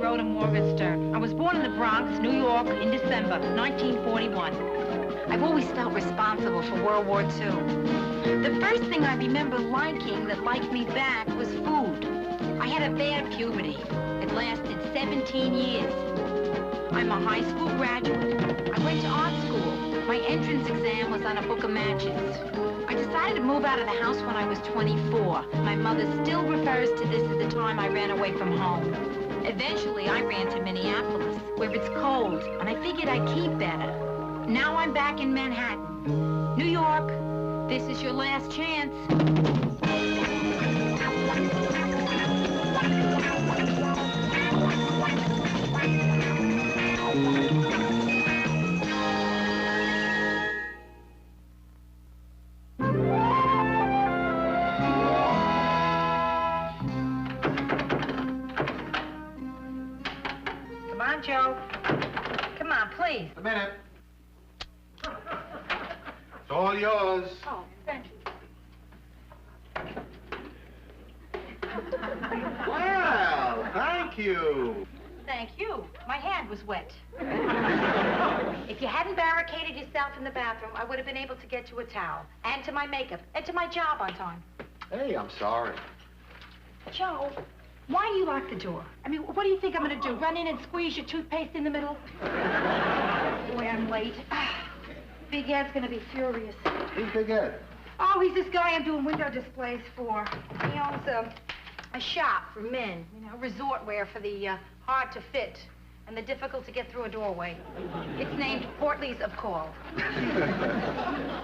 Rhoda Morgenstern. I was born in the Bronx, New York, in December 1941. I've always felt responsible for World War II. The first thing I remember liking that liked me back was food. I had a bad puberty. It lasted 17 years. I'm a high school graduate. I went to art school. My entrance exam was on a book of matches. I decided to move out of the house when I was 24. My mother still refers to this as the time I ran away from home. Eventually, I ran to Minneapolis, where it's cold, and I figured I'd keep better. Now I'm back in Manhattan. New York, this is your last chance. Come on, Joe. Come on, please. A minute. It's all yours. Oh, thank you. Well, thank you. Thank you. My hand was wet. If you hadn't barricaded yourself in the bathroom, I would have been able to get to a towel, and to my makeup, and to my job on time. Hey, I'm sorry. Joe, why do you lock the door? I mean, what do you think I'm going to do? Run in and squeeze your toothpaste in the middle? Boy, I'm late. Big Ed's going to be furious. Who's Big Ed? Oh, he's this guy I'm doing window displays for. He owns a shop for Minn, you know, resort wear for the hard to fit and the difficult to get through a doorway. It's named Portleys of Call.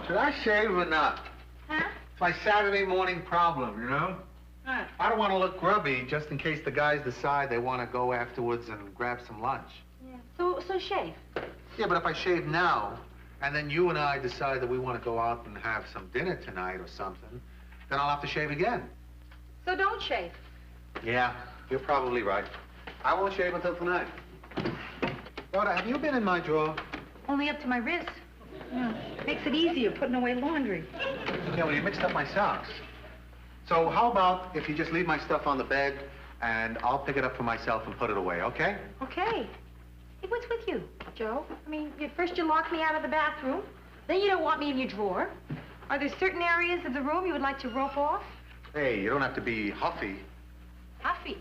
Should I shave or not? Huh? It's my Saturday morning problem, you know? Huh. I don't want to look grubby just in case the guys decide they want to go afterwards and grab some lunch. Yeah. So shave. Yeah, but if I shave now, and then you and I decide that we want to go out and have some dinner tonight or something, then I'll have to shave again. So don't shave. Yeah, you're probably right. I won't shave until tonight. Rhoda, have you been in my drawer? Only up to my wrist. Yeah. Makes it easier putting away laundry. Yeah, well, you mixed up my socks. So how about if you just leave my stuff on the bed, and I'll pick it up for myself and put it away, okay? Okay. Hey, what's with you, Joe? I mean, first you lock me out of the bathroom, then you don't want me in your drawer. Are there certain areas of the room you would like to rope off? Hey, you don't have to be huffy. Huffy.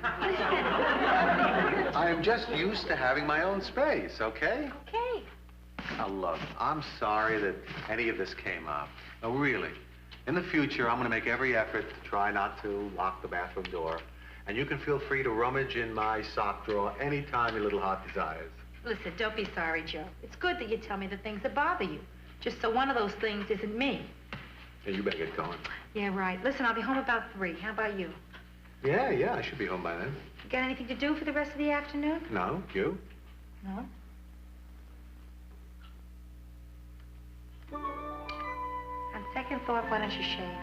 I am just used to having my own space, okay? Okay. Now, look, I'm sorry that any of this came up. No, really. In the future, I'm going to make every effort to try not to lock the bathroom door. And you can feel free to rummage in my sock drawer anytime your little heart desires. Listen, don't be sorry, Joe. It's good that you tell me the things that bother you. Just so one of those things isn't me. Yeah, you better get going. Yeah, right. Listen, I'll be home about 3. How about you? Yeah, I should be home by then. You got anything to do for the rest of the afternoon? No, you? No. On second thought, why don't you shave?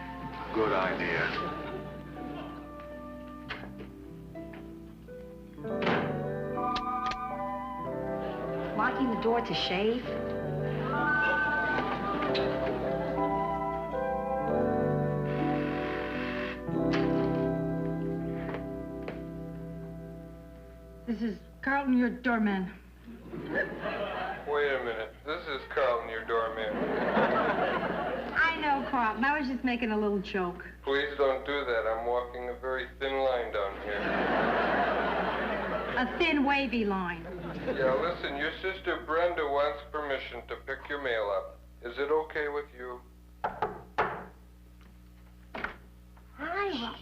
Good idea. Locking the door to shave? This is Carlton, your doorman. Wait a minute. This is Carlton, your doorman. I know, Carlton. I was just making a little joke. Please don't do that. I'm walking a very thin line down here. A thin, wavy line. Yeah, listen, your sister Brenda wants permission to pick your mail up. Is it okay with you? Hi.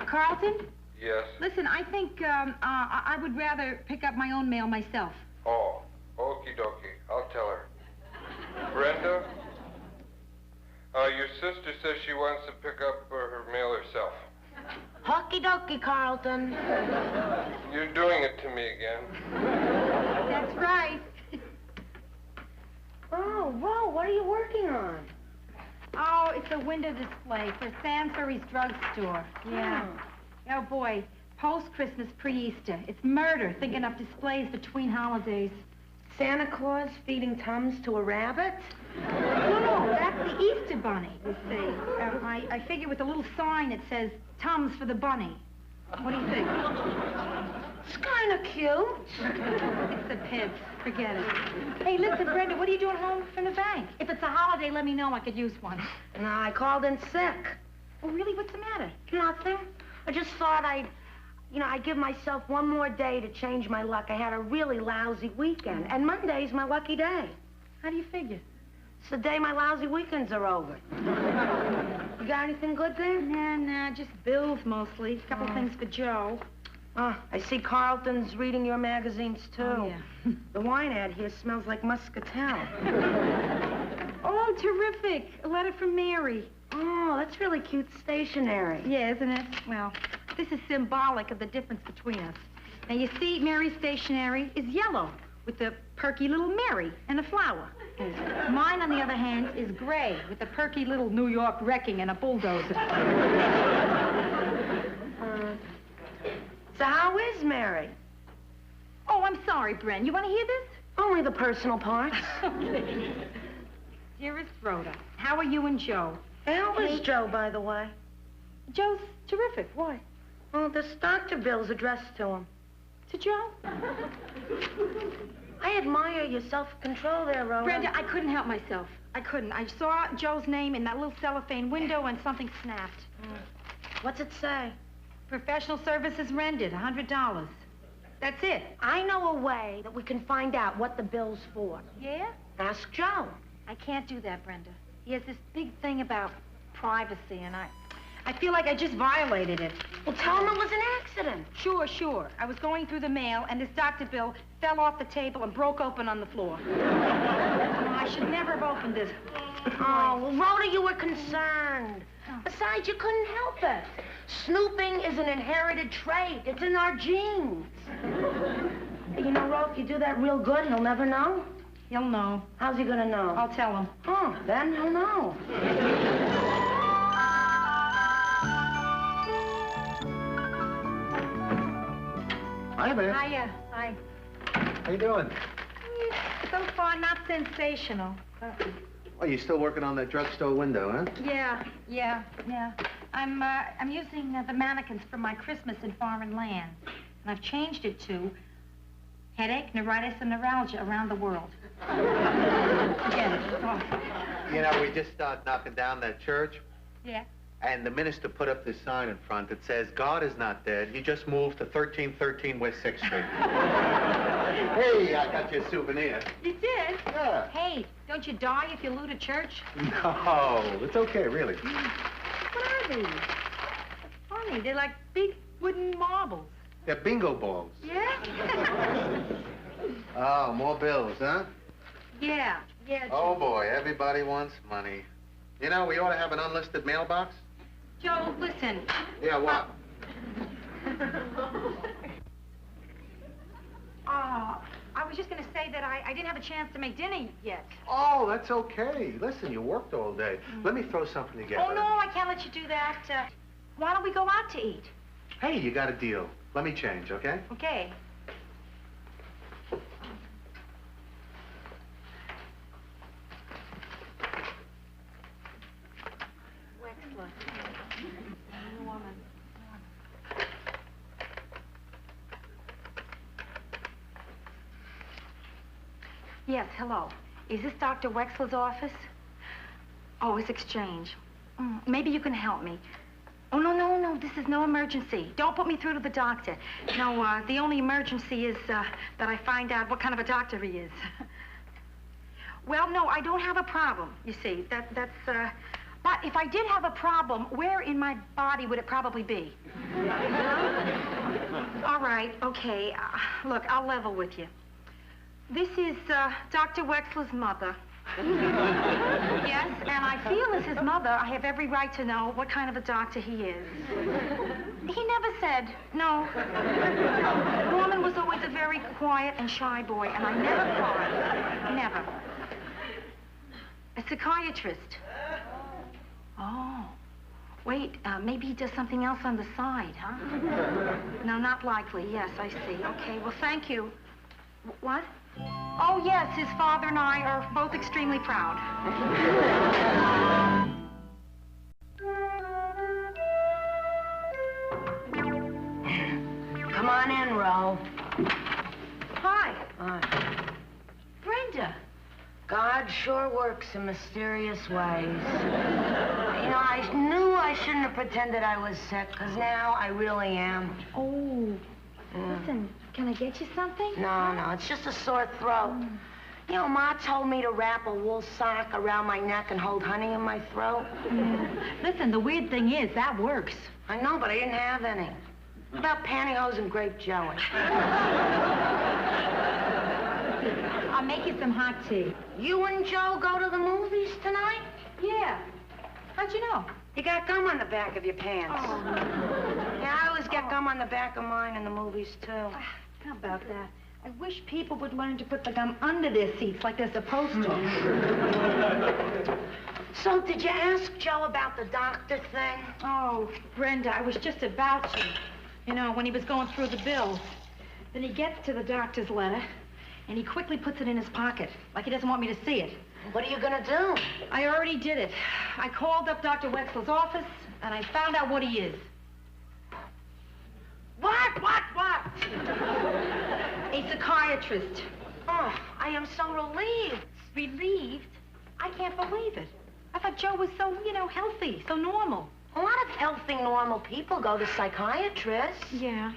Carlton? Yes. Listen, I think I would rather pick up my own mail myself. Oh, okie dokie. I'll tell her. Brenda? Your sister says she wants to pick up her mail herself. Hockey dokie, Carlton. You're doing it to me again. That's right. Oh, whoa, what are you working on? Oh, it's a window display for Sansbury's drugstore. Yeah. Oh, boy. Post-Christmas, pre-Easter. It's murder thinking up displays between holidays. Santa Claus feeding Tums to a rabbit? No, that's the Easter bunny, you see. I figure with a little sign that says, Tums for the bunny. What do you think? It's kind of cute. It's the pits. Forget it. Hey, listen, Brenda, what are you doing home from the bank? If it's a holiday, let me know. I could use one. No, I called in sick. Oh, really? What's the matter? Nothing. I just thought I'd give myself one more day to change my luck. I had a really lousy weekend, and Monday's my lucky day. How do you figure? It's the day my lousy weekends are over. You got anything good there? Nah, just bills mostly. A couple things for Joe. Oh, I see Carlton's reading your magazines, too. Oh, yeah. The wine ad here smells like muscatel. Oh, terrific. A letter from Mary. Oh, that's really cute stationery. Yeah, isn't it? Well, this is symbolic of the difference between us. Now, you see, Mary's stationery is yellow with the perky little Mary and a flower. Mine, on the other hand, is gray with a perky little New York wrecking and a bulldozer. So how is Mary? Oh, I'm sorry, Bren. You want to hear this? Only the personal parts. Okay. Dearest Rhoda, how are you and Joe? How is Joe, by the way? Joe's terrific. Why? Well, this doctor bill's addressed to him. To Joe? I admire your self-control there, Rhoda. Brenda, I couldn't help myself. I couldn't. I saw Joe's name in that little cellophane window and something snapped. What's it say? Professional services rendered, $100. That's it. I know a way that we can find out what the bill's for. Yeah? Ask Joe. I can't do that, Brenda. He has this big thing about privacy, and I feel like I just violated it. Well, tell him it was an accident. Sure. I was going through the mail, and this doctor bill fell off the table and broke open on the floor. Oh, I should never have opened it. Oh, well, Rhoda, you were concerned. Besides, you couldn't help it. Snooping is an inherited trait. It's in our genes. You know, Rhoda, if you do that real good, he'll never know. He'll know. How's he gonna know? I'll tell him. Oh, then he'll know. Hi, man. Hiya. Hi. How you doing? So far, not sensational. Oh, you still working on that drugstore window, huh? Yeah. I'm using the mannequins for my Christmas in foreign lands. And I've changed it to headache, neuritis, and neuralgia around the world. Forget it. It's awful. You know, we just started knocking down that church. Yeah? And the minister put up this sign in front that says, God is not dead. He just moved to 1313 West 6th Street. Hey, I got you a souvenir. You did? Yeah. Hey, don't you die if you loot a church? No, it's okay, really. What are these? Funny, they're like big wooden marbles. They're bingo balls. Yeah? Oh, more bills, huh? Yeah. Oh, boy, everybody wants money. You know, we ought to have an unlisted mailbox. Joe, listen. Yeah, what? I was just going to say that I didn't have a chance to make dinner yet. Oh, that's okay. Listen, you worked all day. Let me throw something together. Oh, no, I can't let you do that. Why don't we go out to eat? Hey, you got a deal. Let me change, okay? Okay. Wexler. New woman. Yes, hello. Is this Dr. Wexler's office? Oh, it's Exchange. Maybe you can help me. Oh, no, this is no emergency. Don't put me through to the doctor. No, the only emergency is that I find out what kind of a doctor he is. Well, no, I don't have a problem, you see. But if I did have a problem, where in my body would it probably be? All right, okay. Look, I'll level with you. This is Dr. Wexler's mother. Yes, and I feel as his mother, I have every right to know what kind of a doctor he is. He never said no. Norman was always a very quiet and shy boy, and I never cried. Never. A psychiatrist. Oh. Wait, maybe he does something else on the side, huh? No, not likely. Yes, I see. Okay, well, thank you. What? Oh, yes, his father and I are both extremely proud. Come on in, Ro. Hi. Hi. Brenda. God sure works in mysterious ways. You know, I knew I shouldn't have pretended I was sick, because now I really am. Oh, listen, can I get you something? No, it's just a sore throat. You know, Ma told me to wrap a wool sock around my neck and hold honey in my throat. Listen, the weird thing is, that works. I know, but I didn't have any. What about pantyhose and grape jelly? I'll make you some hot tea. You and Joe go to the movies tonight? Yeah. How'd you know? You got gum on the back of your pants. Oh. Yeah, I always get gum on the back of mine in the movies, too. How about that? I wish people would learn to put the gum under their seats like they're supposed to. So, did you ask Joe about the doctor thing? Oh, Brenda, I was just about to. You know, when he was going through the bills. Then he gets to the doctor's letter, and he quickly puts it in his pocket, like he doesn't want me to see it. What are you gonna do? I already did it. I called up Dr. Wexler's office, and I found out what he is. What? A psychiatrist. Oh, I am so relieved. Relieved? I can't believe it. I thought Joe was so, you know, healthy, so normal. A lot of healthy, normal people go to psychiatrists. Yeah.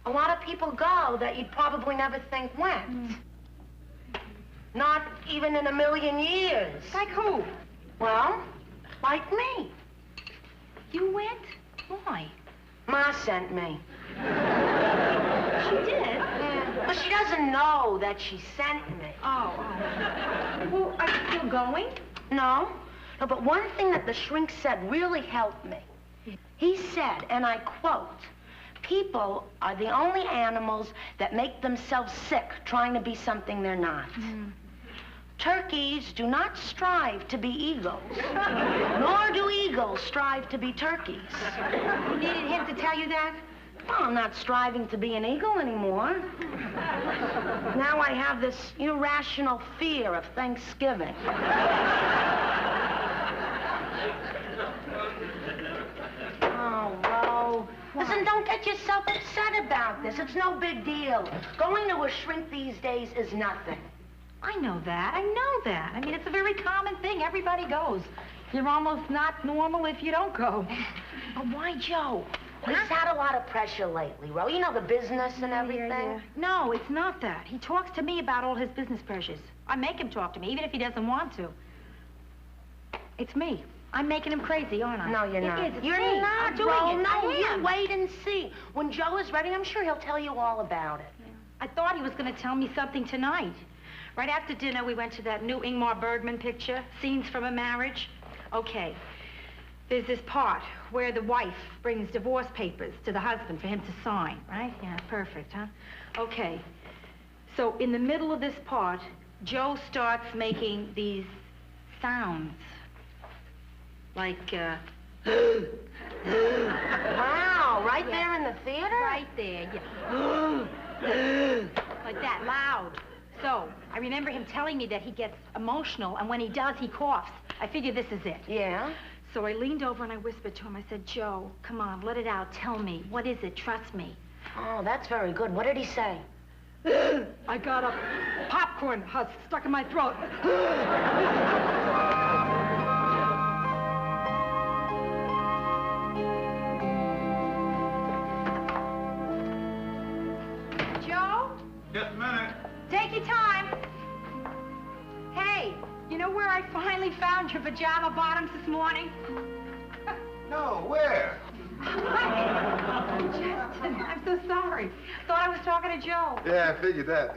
A lot of people go that you'd probably never think went. Not even in a million years. Like who? Well, like me. You went? Why? Ma sent me. She did? Yeah. But she doesn't know that she sent me. Oh. Well, are you still going? No, but one thing that the shrink said really helped me. He said, and I quote, "People are the only animals that make themselves sick trying to be something they're not. Turkeys do not strive to be eagles, nor do eagles strive to be turkeys." You needed him to tell you that? Well, I'm not striving to be an eagle anymore. Now I have this irrational fear of Thanksgiving. Oh, Ro. Listen, don't get yourself upset about this. It's no big deal. Going to a shrink these days is nothing. I know that. I know that. I mean, it's a very common thing. Everybody goes. You're almost not normal if you don't go. But why Joe? He's had a lot of pressure lately, Ro. You know, the business and everything. Yeah. No, it's not that. He talks to me about all his business pressures. I make him talk to me, even if he doesn't want to. It's me. I'm making him crazy, aren't I? No, you're not. It is. It's You're me. not, I'm doing Ro. it. No, I you am. wait and see. When Joe is ready, I'm sure he'll tell you all about it. Yeah. I thought he was going to tell me something tonight. Right after dinner, we went to that new Ingmar Bergman picture, Scenes from a Marriage. Okay. There's this part where the wife brings divorce papers to the husband for him to sign, right? Yeah, perfect, huh? Okay. So in the middle of this part, Joe starts making these sounds. Like, Wow, right there in the theater? Right there, yeah. Like that, loud. So, I remember him telling me that he gets emotional, and when he does, he coughs. I figured this is it. Yeah? So I leaned over and I whispered to him. I said, "Joe, come on, let it out. Tell me. What is it? Trust me." Oh, that's very good. What did he say? I got a popcorn husk stuck in my throat. Joe? Just a minute. Take your time. Hey, you know where I finally found your pajama bottoms this morning? No, where? Justin, I'm so sorry. Thought I was talking to Joe. Yeah, I figured that.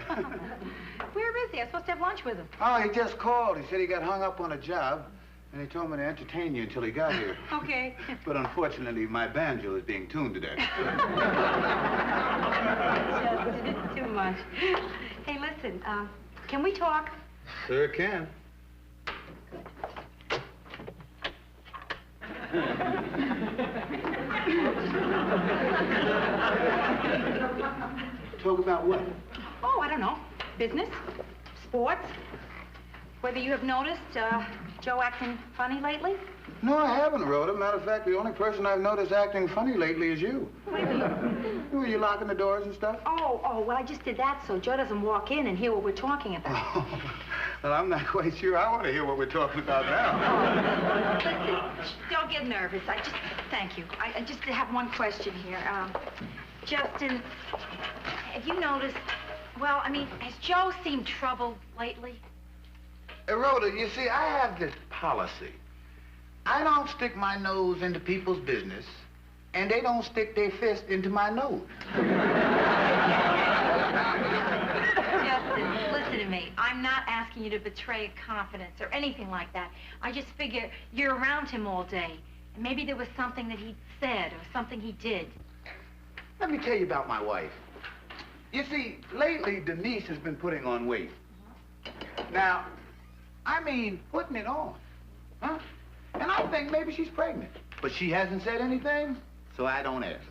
Where is he? I'm supposed to have lunch with him. Oh, he just called. He said he got hung up on a job, and he told me to entertain you until he got here. Okay. But unfortunately, my banjo is being tuned today. Justin, it's too much. Hey, listen, can we talk? Sure can. Talk about what? Oh, I don't know. Business? Sports? Whether you have noticed Joe acting funny lately? No, I haven't, Rhoda. Matter of fact, the only person I've noticed acting funny lately is you. Were you locking the doors and stuff? Oh, well, I just did that so Joe doesn't walk in and hear what we're talking about. Well, I'm not quite sure I want to hear what we're talking about now. Listen, don't get nervous. Thank you. I just have one question here. Justin, have you noticed, well, I mean, has Joe seemed troubled lately? Rhoda, you see, I have this policy. I don't stick my nose into people's business, and they don't stick their fist into my nose. Justin, listen to me. I'm not asking you to betray confidence or anything like that. I just figure you're around him all day, and maybe there was something that he said or something he did. Let me tell you about my wife. You see, lately, Denise has been putting on weight. Now, I mean, putting it on, huh? And I think maybe she's pregnant. But she hasn't said anything, so I don't ask.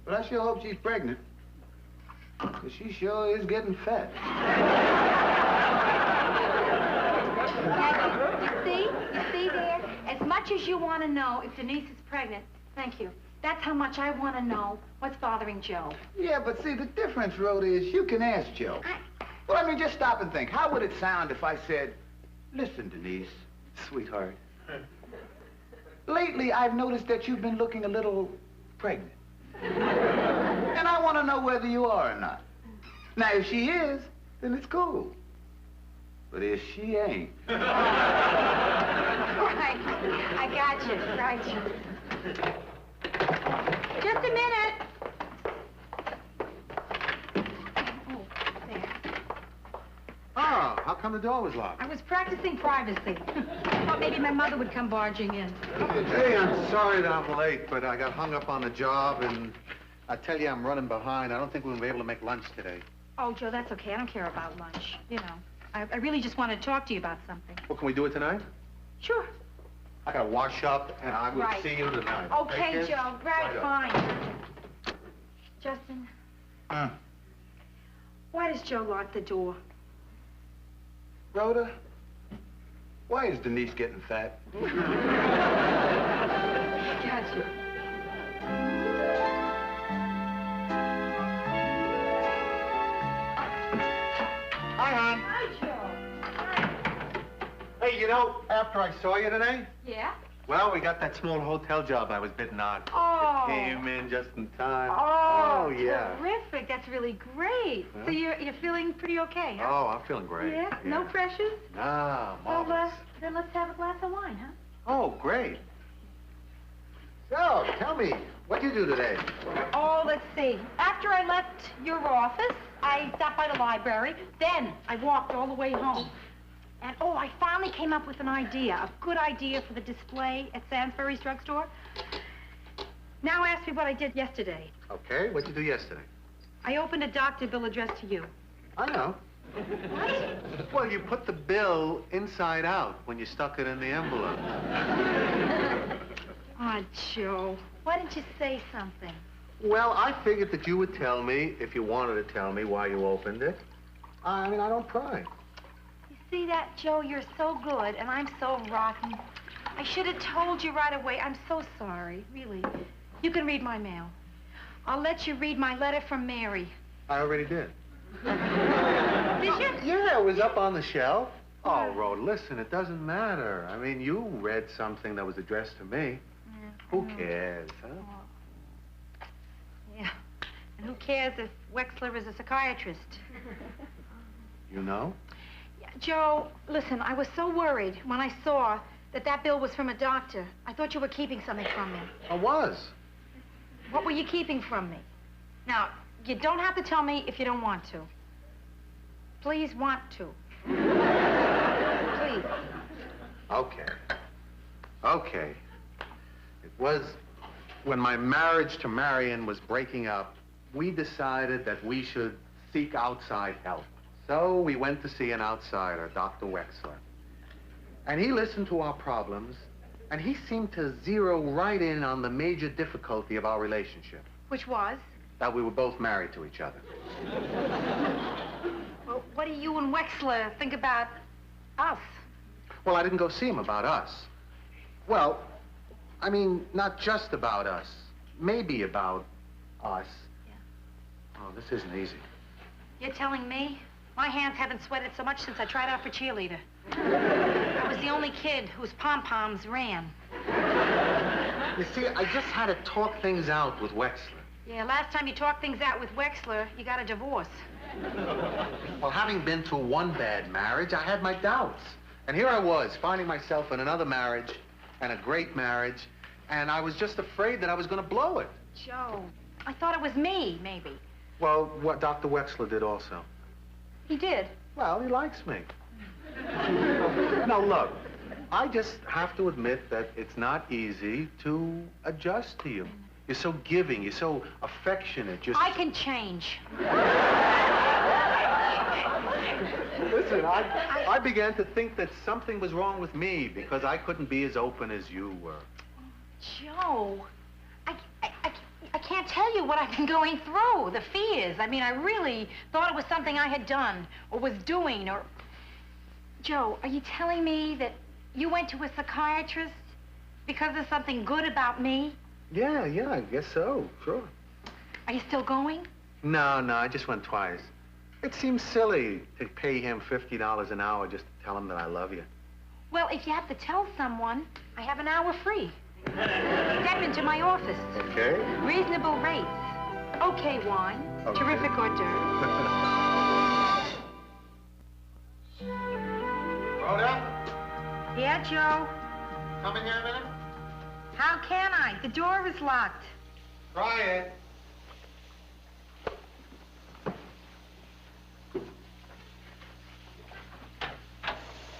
But I sure hope she's pregnant, because she sure is getting fat. You see there? As much as you want to know if Denise is pregnant, thank you. That's how much I want to know what's bothering Joe. Yeah, but see, the difference, Rhoda, is you can ask Joe. Well, I mean, just stop and think. How would it sound if I said, listen, Denise, sweetheart, lately I've noticed that you've been looking a little pregnant. And I want to know whether you are or not. Now, if she is, then it's cool. But if she ain't... Right. I got you. Right. Just a minute. Oh, there. Oh, how come the door was locked? I was practicing privacy. Thought maybe my mother would come barging in. Hey, I'm sorry that I'm late, but I got hung up on the job, and I tell you, I'm running behind. I don't think we'll be able to make lunch today. Oh, Joe, that's okay. I don't care about lunch. You know, I really just wanted to talk to you about something. Well, can we do it tonight? Sure. I gotta wash up, and I will Right. see you tonight. Okay, Take care. Joe. Right, Right fine. Justin, why does Joe lock the door? Rhoda, why is Denise getting fat? Gotcha. Hi, hon. Hi, Joe. Hey, you know, after I saw you today, Yeah? well, we got that small hotel job I was bidding on. Oh. Came in just in time. Oh, yeah. Terrific. That's really great. Huh? So you're feeling pretty okay, huh? Oh, I'm feeling great. Yeah? No pressures? No, Well, marvelous. then let's have a glass of wine, huh? Oh, great. So, tell me, what'd you do today? Oh, let's see. After I left your office, I stopped by the library. Then I walked all the way home. And, I finally came up with an idea, a good idea for the display at Sainsbury's drugstore. Now ask me what I did yesterday. Okay, what'd you do yesterday? I opened a doctor bill addressed to you. I know. What? Well, you put the bill inside out when you stuck it in the envelope. Oh, Joe, why didn't you say something? Well, I figured that you would tell me if you wanted to tell me why you opened it. I mean, I don't pry. You see that, Joe? You're so good, and I'm so rotten. I should have told you right away. I'm so sorry, really. You can read my mail. I'll let you read my letter from Mary. I already did. Did you? Yeah, it was up on the shelf. Oh, Rhoda, listen, it doesn't matter. I mean, you read something that was addressed to me. Yeah. Who cares, huh? Yeah. And who cares if Wexler is a psychiatrist? You know? Yeah, Joe, listen, I was so worried when I saw that bill was from a doctor. I thought you were keeping something from me. I was. What were you keeping from me? Now, you don't have to tell me if you don't want to. Please want to. Please. Okay. Okay. It was when my marriage to Marion was breaking up, we decided that we should seek outside help. So we went to see an outsider, Dr. Wexler. And he listened to our problems, and he seemed to zero right in on the major difficulty of our relationship. Which was? That we were both married to each other. Well, what do you and Wexler think about us? Well, I didn't go see him about us. Well, I mean, not just about us. Maybe about us. Yeah. Oh, this isn't easy. You're telling me? My hands haven't sweated so much since I tried out for cheerleader. I was the only kid whose pom-poms ran. You see, I just had to talk things out with Wexler. Yeah, last time you talked things out with Wexler, you got a divorce. Well, having been through one bad marriage, I had my doubts. And here I was, finding myself in another marriage, and a great marriage, and I was just afraid that I was going to blow it. Joe, I thought it was me, maybe. Well, what Dr. Wexler did also. He did? Well, he likes me. No, look, I just have to admit that it's not easy to adjust to you. You're so giving, you're so affectionate, I can change. Listen, I began to think that something was wrong with me because I couldn't be as open as you were. Joe, I can't tell you what I've been going through, the fears. I mean, I really thought it was something I had done or was doing or... Joe, are you telling me that you went to a psychiatrist because there's something good about me? Yeah, I guess so, sure. Are you still going? No, I just went twice. It seems silly to pay him $50 an hour just to tell him that I love you. Well, if you have to tell someone, I have an hour free. Step into my office. Okay. Reasonable rates. Okay wine. Okay. Terrific hors d'oeuvres. Rhoda, Yeah, Joe? come in here a minute. How can I? The door is locked. Try it.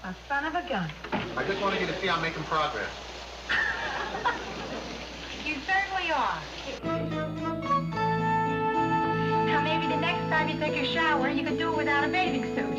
A son of a gun. I just wanted you to see I'm making progress. You certainly are. Now, maybe the next time you take a shower, you can do it without a bathing suit.